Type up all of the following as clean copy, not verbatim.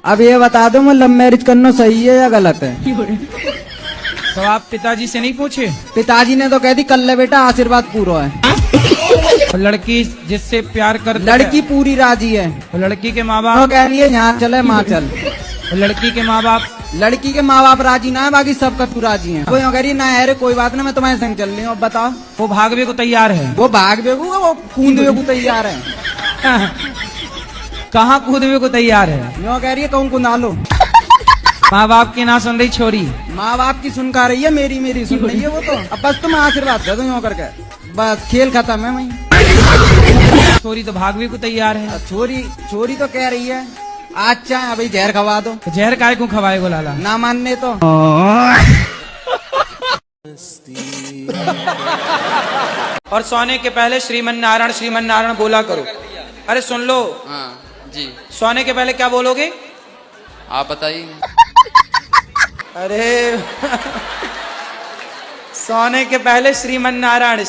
अब ये बता दो, मैं लव मैरिज करना सही है या गलत है? तो आप पिताजी से नहीं पूछे? पिताजी ने तो कह दी कर ले बेटा, आशीर्वाद पूरा है। और लड़की जिससे प्यार कर लड़की पूरी राजी है। और लड़की के माँ वो बाप? कह रही है यहाँ चले माँ चल। और लड़की के माँ बाप? लड़की के माँ बाप राजी ना है, बाकी सबका तू राजी है। वो यूँ कह रही है ना अरे कोई बात ना, मैं तुम्हारे संग चल रही हूँ। अब बताओ। वो भागवे को तैयार है? वो भाग बेगू, वो कूदने को तैयार है। कहाँ कूदवे को तैयार है? यूँ कह रही है कहूँ कुना लो। माँ बाप की ना सुन रही छोरी? माँ बाप की सुनका रही है, मेरी सुन रही है वो तो। अब बस तुम आशीर्वाद दे दो यूँ करके, बस खेल खत्म है वही। छोरी तो भागवे को तैयार है। छोरी तो कह रही है आज चाहे अभी जहर खवा दो। तो जहर काय को खवाए गो लाला? ना मानने तो। और सोने के पहले श्रीमन नारायण बोला करो। अरे सुन लो। हाँ जी। सोने के पहले क्या बोलोगे? आप बताइए। अरे सोने के पहले श्रीमन नारायण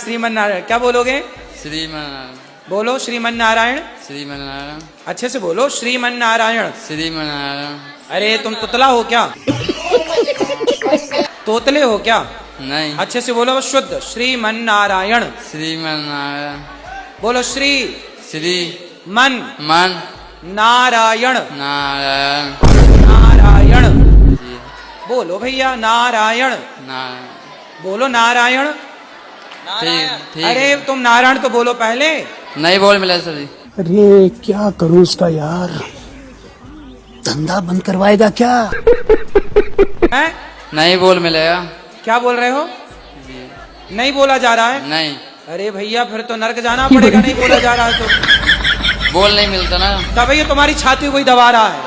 क्या बोलोगे? श्रीमन। बोलो श्रीमन नारायण। श्रीमन। अच्छे से बोलो श्रीमन नारायण। श्रीमन। अरे तुम तुतला हो क्या? तोतले हो क्या? नहीं। अच्छे से बोलो शुद्ध श्रीमन नारायण। श्रीमन। बोलो श्री मन नारायण। नारायण। जी। बोलो भैया नारायण। बोलो नारायण। ठीक। अरे तुम नारायण तो बोलो पहले। नहीं बोल मिला सर जी। अरे क्या करूं इसका यार, धंधा बंद करवाएगा क्या? हैं? नहीं बोल मिलेगा। क्या बोल रहे हो? जी। नहीं बोला जा रहा है? नहीं। अरे भैया फिर तो नर्क जाना पड़ेगा, नहीं बोला जा रहा है तो। बोल नहीं मिलता ना। तभी तो तुम्हारी छाती कोई दबा रहा है।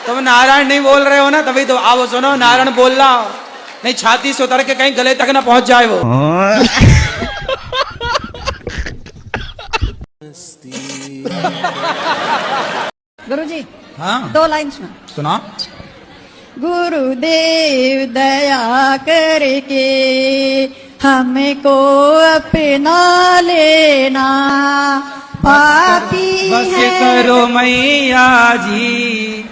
तुम नारायण नहीं बोल रहे हो ना, तभी तो। आओ सुनो, नारायण बोल रहा हो, नहीं छाती से उतर के कहीं गले तक ना पहुंच जाए वो। गुरुजी हाँ 2 लाइन सुना। गुरुदेव दया करके हमको अपना लेना, पापी बस है। करो मैया जी,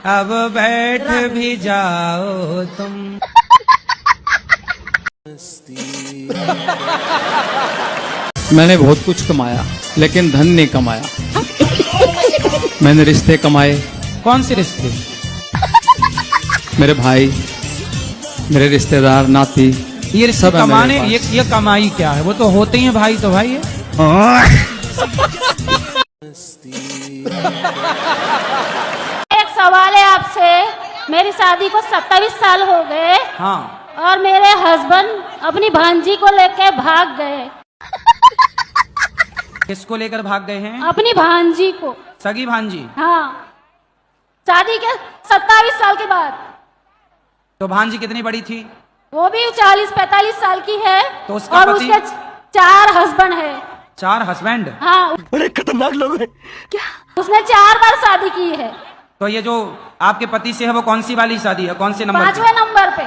अब बैठ भी जाओ तुम। मैंने बहुत कुछ कमाया लेकिन धन नहीं कमाया। मैंने रिश्ते कमाए। कौन से रिश्ते? मेरे भाई, मेरे रिश्तेदार, नाती, ये रिश्ते सब है मेरे कमाने, पास। ये कमाई क्या है? वो तो होते ही हैं भाई, तो भाई है। एक सवाल है आपसे। मेरी शादी को 27 साल हो गए। हाँ। और मेरे हस्बैंड अपनी भांजी को लेकर भाग गए। किसको लेकर भाग गए हैं? अपनी भांजी को। सगी भांजी? हाँ, शादी के 27 साल के बाद। तो भांजी कितनी बड़ी थी? वो भी 40-45 साल की है। तो उसका और पति? उसके 4 हस्बैंड है। 4 हस्बैंड? हाँ। बड़े खतरनाक लोग हैं। क्या? उसने 4 बार शादी की है। तो ये जो आपके पति से है वो कौन सी वाली शादी है? कौन से नंबर? 5वें नंबर पे।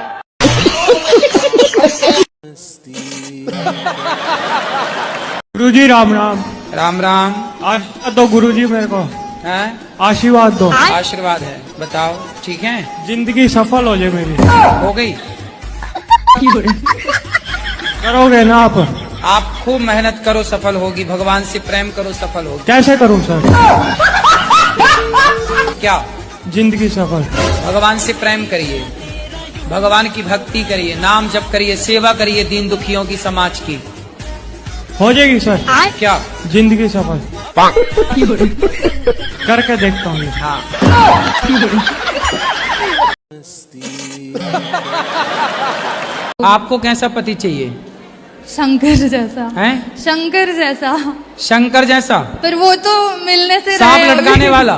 गुरुजी राम राम। राम राम। आशीर्वाद दो गुरुजी, मेरे को हैं? आशीर्वाद दो। आशीर्वाद है, बताओ ठीक है? जिंदगी सफल हो जाए मेरी। हो गई? करोगे ना आप? आप खूब मेहनत करो, सफल होगी। भगवान से प्रेम करो, सफल होगी। कैसे करूं सर? क्या? जिंदगी सफल। भगवान से प्रेम करिए, भगवान की भक्ति करिए, नाम जप करिए, सेवा करिए दीन दुखियों की, समाज की। हो जाएगी सर। क्या? जिंदगी सफल। करके देखता हूँ। हाँ। आपको कैसा पति चाहिए? शंकर जैसा। हैं? शंकर जैसा। शंकर जैसा? पर वो तो मिलने से सांप रहे लटकाने अभी। वाला?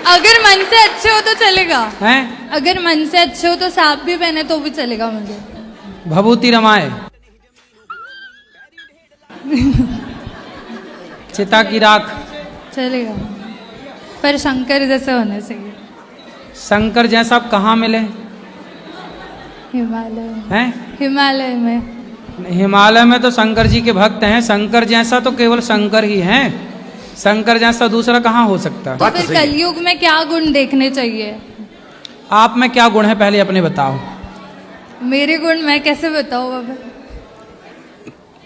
अगर मन से अच्छे हो तो चलेगा। हैं? अगर मन से अच्छे हो तो सांप भी पहने तो भी चलेगा मुझे। भभूति रमाए, चिता की राख। चलेगा, पर शंकर जैसे होने चाहिए। शंकर जैसा आप कहाँ मिले? हिमालय में। हैं? हिमालय में। हिमालय में तो शंकर जी के भक्त हैं। शंकर जैसा तो केवल शंकर ही हैं। शंकर जैसा दूसरा कहाँ हो सकता है? तो फिर कलयुग में क्या गुण देखने चाहिए? आप में क्या गुण है पहले अपने बताओ। मेरे गुण मैं कैसे बताऊँ बाबा?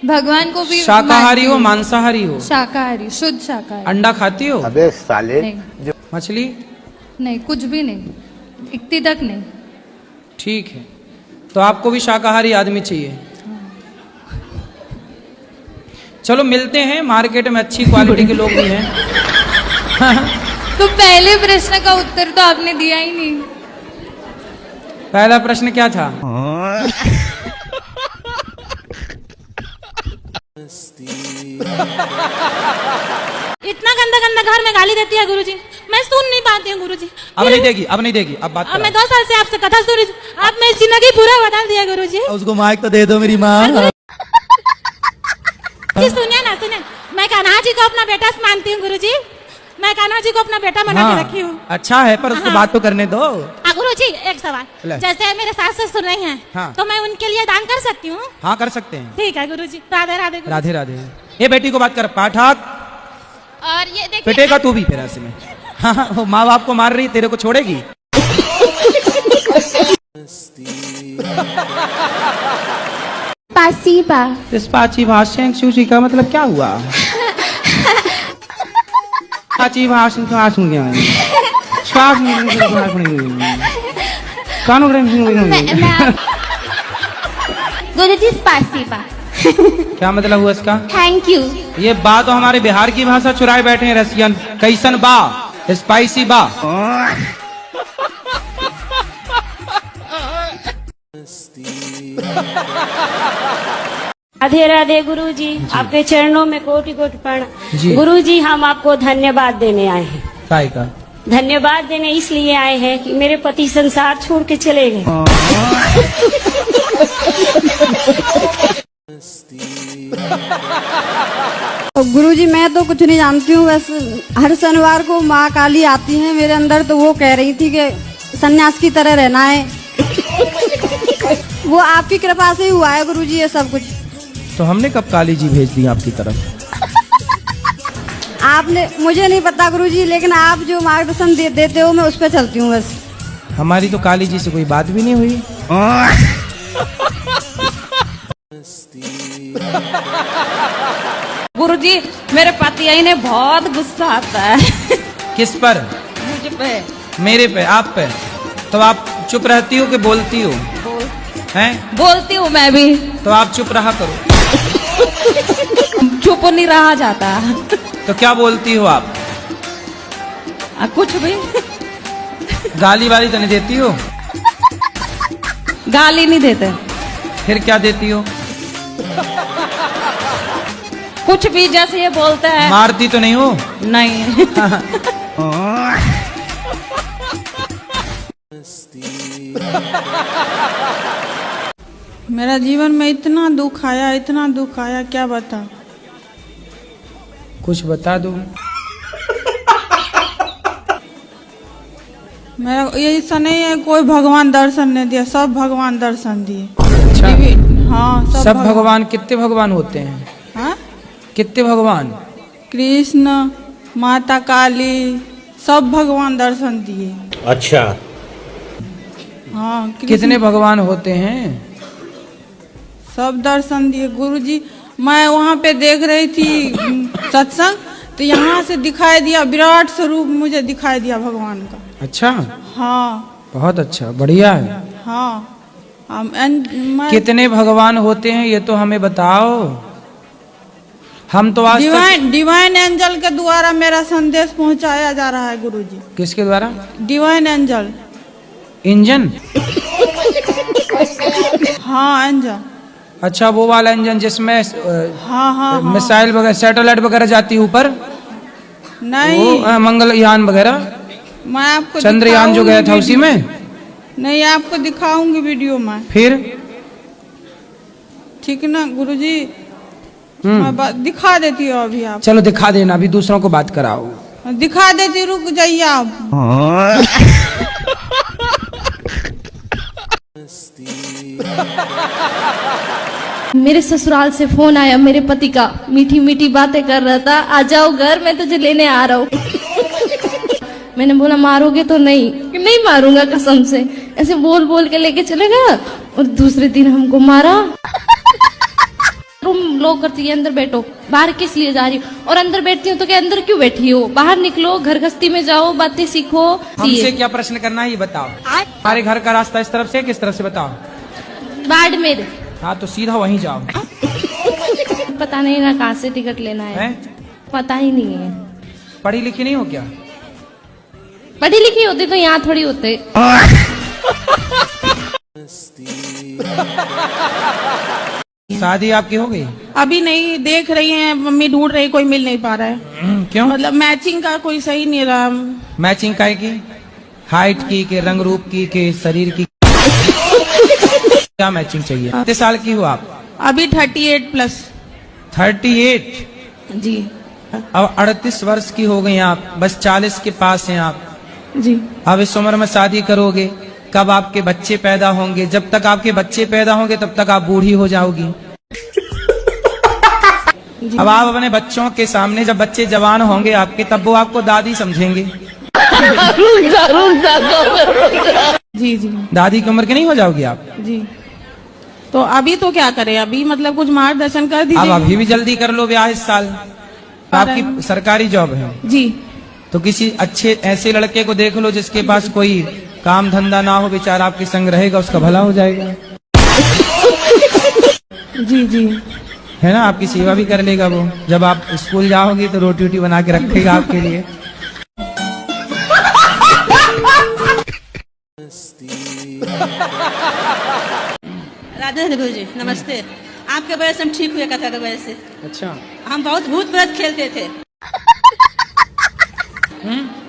भगवान को भी शाकाहारी हो, मानती हूँ। मांसाहारी हो? शाकाहारी, शुद्ध शाकाहारी। अंडा खाती हो? अबे साले नहीं, मछली? नहीं, कुछ भी नहीं, इतनी तक नहीं। ठीक है, तो आपको भी शाकाहारी आदमी चाहिए। चलो मिलते हैं, मार्केट में अच्छी क्वालिटी के लोग भी हैं। तो पहले प्रश्न का उत्तर तो आपने दिया ही नहीं। पहला प्रश्न क्या था? इतना गंदा गंदा घर में गाली देती है गुरुजी, मैं सुन नहीं पाती हूँ गुरुजी। अब नहीं देगी, अब नहीं देगी, अब बात अब मैं करो। 2 साल से आपसे कथा सुन रही हूँ, आप मेरी जिंदगी पूरा बता दिया गुरुजी। उसको माइक तो दे दो मेरी माँ। जी सुनिए ना, सुनिए, मैं कान्हा जी को अपना बेटा मानती हूँ गुरुजी, मैं कान्हा जी को अपना बेटा बना के रखी हूँ। अच्छा है, पर उसको बात तो करने दो। गुरुजी एक सवाल, ले। जैसे मेरे सास ससुर नहीं हैं, हाँ। तो मैं उनके लिए दान कर सकती हूँ? हाँ कर सकते हैं। ठीक है गुरुजी, राधे राधे गुरुजी। राधे राधे। ये बेटी को बात कर, पाठक और ये देखिए, पिटेगा तू भी फिर ऐसे में। हाँ, वो माँ बाप को मार रही, तेरे को छोड़ेगी? पासीबा इस पाची भाषण सूची का मतलब क्या हुआ? पाची भाषण का सुन गया गुरुजी पासीबा क्या मतलब हुआ इसका? Thank you. ये बा तो हमारे बिहार की भाषा चुराए बैठे हैं रसियन। कैसन बा? स्पाइसी बा। राधे राधे गुरुजी, आपके चरणों में कोटि कोटि जी। प्रणाम। गुरुजी हम आपको धन्यवाद देने आए हैं। काय का? धन्यवाद देने इसलिए आए हैं कि मेरे पति संसार छोड़ के चले गए। गुरुजी मैं तो कुछ नहीं जानती हूँ, बस हर शनिवार को माँ काली आती है मेरे अंदर, तो वो कह रही थी कि सन्यास की तरह रहना है। वो आपकी कृपा से ही हुआ है गुरुजी ये सब कुछ। तो हमने कब काली जी भेज दी आपकी तरफ? आपने, मुझे नहीं पता गुरुजी, लेकिन आप जो मार्गदर्शन देते हो मैं उस पर चलती हूँ बस। हमारी तो काली जी से कोई बात भी नहीं हुई। गुरुजी मेरे पति ने बहुत गुस्सा आता है। किस पर? मुझ पे। मेरे पे, आप पे? तो आप चुप रहती हो कि बोलती हो? हैं? बोलती हूँ मैं भी। तो आप चुप रहा करो। चुप नहीं रहा जाता। तो क्या बोलती हो आप? कुछ भी। गाली वाली तो नहीं देती हो? गाली नहीं देते। फिर क्या देती हो? कुछ भी, जैसे ये बोलते हैं। मारती तो नहीं हो? नहीं। मेरा जीवन में इतना दुख आया, इतना दुख आया, क्या बता। कुछ बता दो। मेरा ये ऐसा नहीं है कोई भगवान दर्शन नहीं दिया, सब भगवान दर्शन दिए। अच्छा, हाँ सब भगवान। कितने भगवान होते हैं? हाँ? कितने भगवान? कृष्ण, माता काली, सब भगवान दर्शन दिए। अच्छा, हाँ कितने भगवान होते हैं? सब दर्शन दिए गुरुजी। मैं वहाँ पे देख रही थी सत्संग, तो यहाँ से दिखाई दिया विराट स्वरूप, मुझे दिखाई दिया भगवान का। अच्छा, हाँ बहुत अच्छा, बढ़िया है। हाँ। कितने भगवान होते हैं ये तो हमें बताओ। हम तो आज डिवाइन एंजल के द्वारा मेरा संदेश पहुंचाया जा रहा है गुरुजी। किसके द्वारा? Divine angel. इंजन? हाँ एंजल। अच्छा, वो वाला इंजन जिसमें हाँ मिसाइल वगैरह, सैटेलाइट वगैरह जाती है ऊपर? नहीं, वो मंगलयान वगैरह, मैं आपको चंद्रयान जो गया था उसी में? नहीं, आपको दिखाऊंगी वीडियो में। फिर ठीक ना गुरुजी? मैं दिखा देती हूँ अभी। आप चलो दिखा देना, अभी दूसरों को बात कराओ। दिखा देती, रुक जाइए आप। मेरे ससुराल से फोन आया मेरे पति का, मीठी मीठी बातें कर रहा था, आ जाओ घर, मैं तुझे लेने आ रहा हूँ। मैंने बोला मारोगे तो नहीं, कि नहीं मारूंगा कसम से। ऐसे बोल बोल के लेके चले गया और दूसरे दिन हमको मारा। रूम लॉक करती है, अंदर बैठो, बाहर किस लिए जा रही हो? और अंदर बैठती हूँ तो क्या अंदर क्यों बैठी हो? बाहर निकलो, घर गस्ती में जाओ, बातें सीखो। हमसे क्या प्रश्न करना है ये बताओ। हमारे घर का रास्ता इस तरफ से किस तरफ से बताओ? बाड़मेर। हाँ तो सीधा वहीं जाओ। पता नहीं ना कहाँ से टिकट लेना है, पता ही नहीं है। पढ़ी लिखी नहीं हो क्या? पढ़ी लिखी होती तो यहाँ थोड़ी होते। शादी आपकी हो गई? अभी नहीं, देख रही हैं, मम्मी ढूंढ रही, कोई मिल नहीं पा रहा है। क्यों? मतलब मैचिंग का कोई सही नहीं रहा। मैचिंग काय की? हाइट की के रंग रूप की के शरीर की? क्या मैचिंग चाहिए? कितने साल की हो आप? अभी 38+। 38? जी। अब 38 वर्ष की हो गई आप, बस 40 के पास हैं आप जी। अब इस उम्र में शादी करोगे, कब आपके बच्चे पैदा होंगे? जब तक आपके बच्चे पैदा होंगे तब तक आप बूढ़ी हो जाओगी। अब आप अपने बच्चों के सामने जब बच्चे जवान होंगे आपके, तब वो आपको दादी समझेंगे। जी जी। दादी की उम्र की नहीं हो जाओगी आप? जी। तो अभी तो क्या करें? अभी मतलब कुछ मार्गदर्शन कर दीजिए। अब अभी भी जल्दी कर लो ब्याह इस साल। आपकी सरकारी जॉब है जी। तो किसी अच्छे ऐसे लड़के को देख लो जिसके पास कोई काम धंधा ना हो, बेचारा आपके संग रहेगा, उसका भला हो जाएगा। जी जी। है ना, आपकी सेवा भी कर लेगा वो। जब आप स्कूल जाओगी तो रोटी वोटी बना के रखेगा आपके लिए। राधे गुरु जी नमस्ते। आपके वजह से हम ठीक हुए कथा की वजह से। अच्छा। हम बहुत भूत प्रेत खेलते थे।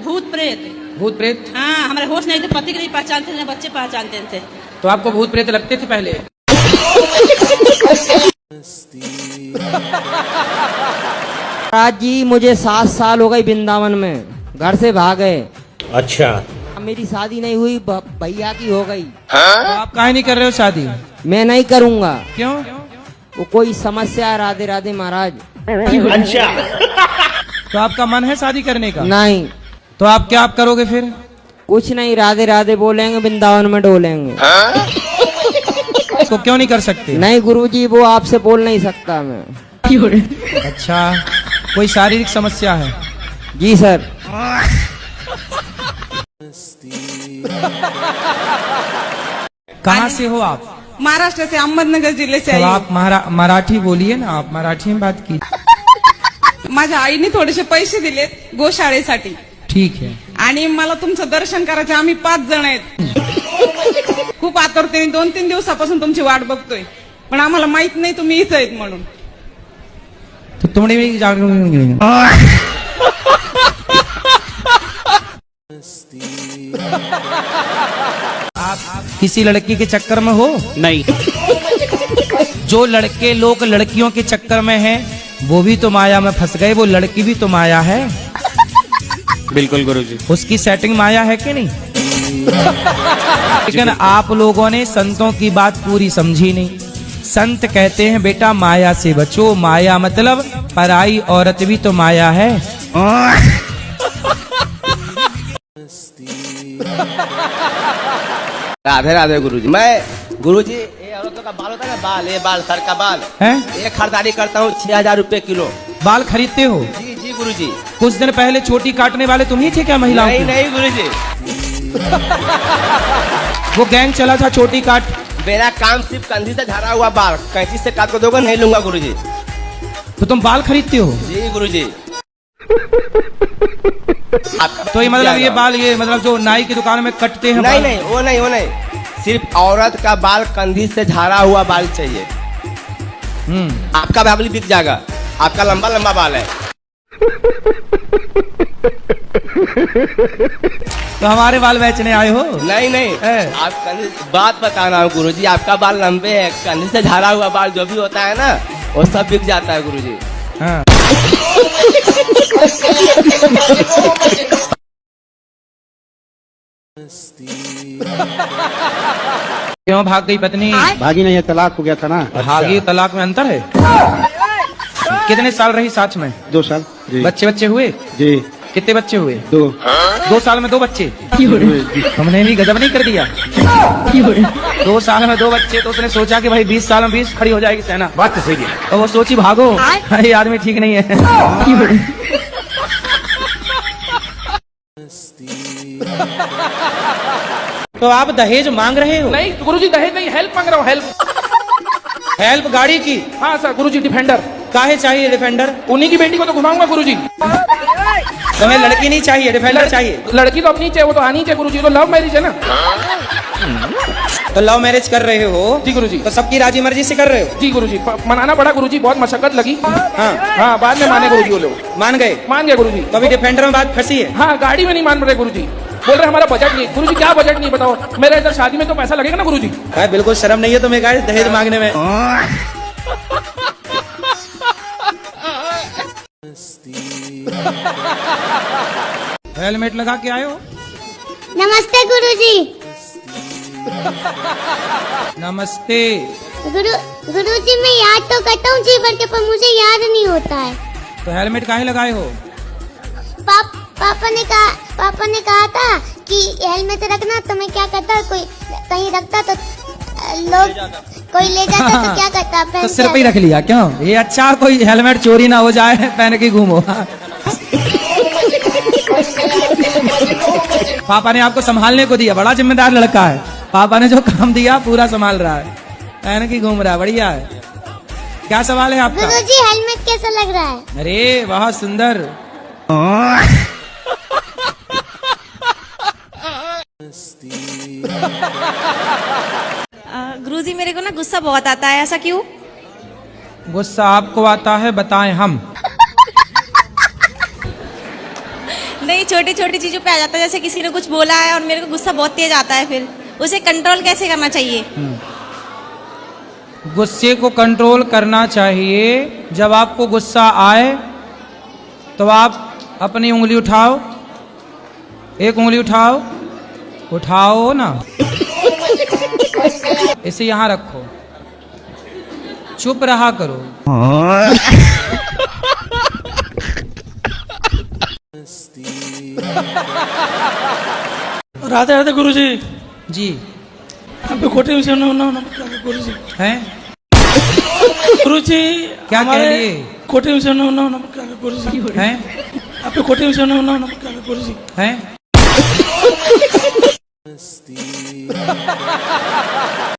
भूत प्रेत। भूत प्रेत? हाँ, हमारे होश नहीं थे, पति के नहीं पहचानते थे, बच्चे पहचानते थे। तो आपको भूत प्रेत लगते थे पहले? महाराज जी मुझे 7 साल हो गई वृंदावन में, घर से भागे। अच्छा। मेरी शादी नहीं हुई, भैया की हो गई। तो आप काहे नहीं कर रहे हो शादी? मैं नहीं करूँगा। क्यों? वो कोई समस्या है, राधे राधे महाराज। अच्छा। तो आपका मन है शादी करने का? नहीं। तो आप क्या आप करोगे फिर? कुछ नहीं, राधे राधे बोलेंगे, वृंदावन में डोलेंगे। तो क्यों नहीं कर सकते? नहीं गुरुजी, वो आपसे बोल नहीं सकता मैं। अच्छा, कोई शारीरिक समस्या है? जी सर। कहाँ से हो आप? महाराष्ट्र से, अहमदनगर जिले से तो आई हूँ। आप मराठी बोलिए ना, आप मराठी में बात की। माझ्या आईने थोडेसे पैसे दिले गोशाळेसाठी। ठीक है। आणि मला तुमचं दर्शन करायचं, आम्ही 5 जण आहेत। खूप आतुरतेने 2-3 दिवसापासून तुमची वाट बघतोय, पण आम्हाला माहित नाही तुम्ही इथं आहेत म्हणून। तो तुमने भी जागरूक आप किसी लड़की के चक्कर में हो? नहीं। जो लड़के लोग लड़कियों के चक्कर में हैं, वो भी तो माया में फंस गए, वो लड़की भी तो माया है। बिल्कुल गुरुजी। उसकी सेटिंग माया है कि नहीं? लेकिन आप लोगों ने संतों की बात पूरी समझी नहीं। संत कहते हैं बेटा माया से बचो, माया मतलब पराई औरत भी तो माया है। राधे राधे गुरुजी। मैं गुरुजी ये औरतों का बाल होता है ना, बाल, ये बाल सर का बाल है, ये खरीदारी करता हूँ 6000 रुपए किलो। बाल खरीदते हो? जी जी गुरुजी। कुछ दिन पहले चोटी काटने वाले तुम ही थे क्या महिलाओं नहीं की? नहीं गुरुजी। वो गैंग चला था चोटी काट। मेरा काम सिर्फ कंधी से झड़ा हुआ बाल कैंची से काट कर दोगे, नहीं लूंगा गुरुजी। तो तुम बाल खरीदते हो? जी गुरुजी। तो ये मतलब ये बाल, ये मतलब जो नाई की दुकान में कटते हैं? नहीं नहीं वो नहीं वो नहीं, सिर्फ औरत का बाल कंधी से झाड़ा हुआ बाल चाहिए। आपका बाल बिक जाएगा, आपका लंबा लंबा बाल है। तो हमारे बाल बेचने आए हो? नहीं नहीं, आप बात बता रहा हूँ गुरुजी, आपका बाल लंबे है, कंधी से झाड़ा हुआ बाल जो भी होता है ना वो सब बिक जाता है गुरुजी। हाँ। क्यों भाग गई पत्नी? भागी नहीं है, तलाक हो गया था ना। भागी तलाक में अंतर है? कितने साल रही साथ में? 2 साल जी। बच्चे हुए जी? कितने बच्चे हुए? 2। 2 साल में 2 बच्चे? तुमने भी गजब नहीं कर दिया? 2 साल में 2 बच्चे, तो उसने सोचा कि भाई 20 साल में 20 खड़ी हो जाएगी सेना। बात तो सही है। और वो सोची भागो, ये आदमी ठीक नहीं है। तो आप दहेज मांग रहे हो? नहीं गुरुजी, दहेज नहीं, हेल्प मांग रहा हूँ। हेल्प गाड़ी की? हाँ सर गुरुजी, डिफेंडर। काहे चाहिए डिफेंडर? उन्हीं की बेटी को तो घुमाऊंगा गुरुजी। तुम्हें लड़की नहीं चाहिए, डिफेंडर चाहिए? लड़की तो अपनी चाहिए, वो तो आनी चाहिए गुरुजी, तो लव मैरिज है ना। तो लव मैरिज कर रहे हो? जी गुरुजी। तो सबकी राजी मर्जी से कर रहे हो? जी गुरुजी, मनाना पड़ा गुरुजी, बहुत मशक्कत लगी। हाँ, बाद में माने गुरुजी, वो लोग मान गए गुरुजी। तो अभी डिफेंडर में बात फंसी है? हाँ, गाड़ी में नहीं मान रहे गुरुजी, बोल रहे हमारा बजट नहीं। गुरुजी क्या बजट नहीं बताओ, मेरे इधर शादी में तो पैसा लगेगा ना गुरुजी। बिल्कुल शर्म नहीं है तुम्हें दहेज मांगने में? हेलमेट लगा के आए हो? नमस्ते गुरुजी। नमस्ते गुरुजी, मैं याद तो करता हूँ जी भर के, पर मुझे याद नहीं होता है। तो हेलमेट काहे लगाए हो? पापा ने कहा था कि हेलमेट रखना, तो मैं क्या करता, कोई कहीं रखता तो लोग कोई ले जाता तो क्या करता, तो सिर पे ही रख लिया क्यों? ये अच्छा, कोई हेलमेट चोरी ना हो जाए, पहन के घूमो। पापा ने आपको संभालने को दिया, बड़ा जिम्मेदार लड़का है। पापा ने जो काम दिया पूरा संभाल रहा है, पहन के घूम रहा है, बढ़िया है। क्या सवाल है आपका? गुरुजी, हेलमेट कैसा लग रहा है? अरे बहुत सुंदर। गुरुजी, मेरे को ना गुस्सा बहुत आता है, ऐसा क्यों? गुस्सा आपको आता है, बताएं हम? नहीं, छोटी छोटी चीजों पे आ जाता है, जैसे किसी ने कुछ बोला है और मेरे को गुस्सा बहुत तेज आता है, फिर उसे कंट्रोल कैसे करना चाहिए? गुस्से को कंट्रोल करना चाहिए। जब आपको गुस्सा आए तो आप अपनी उंगली उठाओ, एक उंगली उठाओ ना, इसे यहाँ रखो, चुप रहा करो। राधे राधे गुरुजी। जी कोटे में गुरुजी हैं? गुरुजी क्या कह लिए? कोटे में गुरुजी हैं? आपके कोटे में गुरुजी हैं?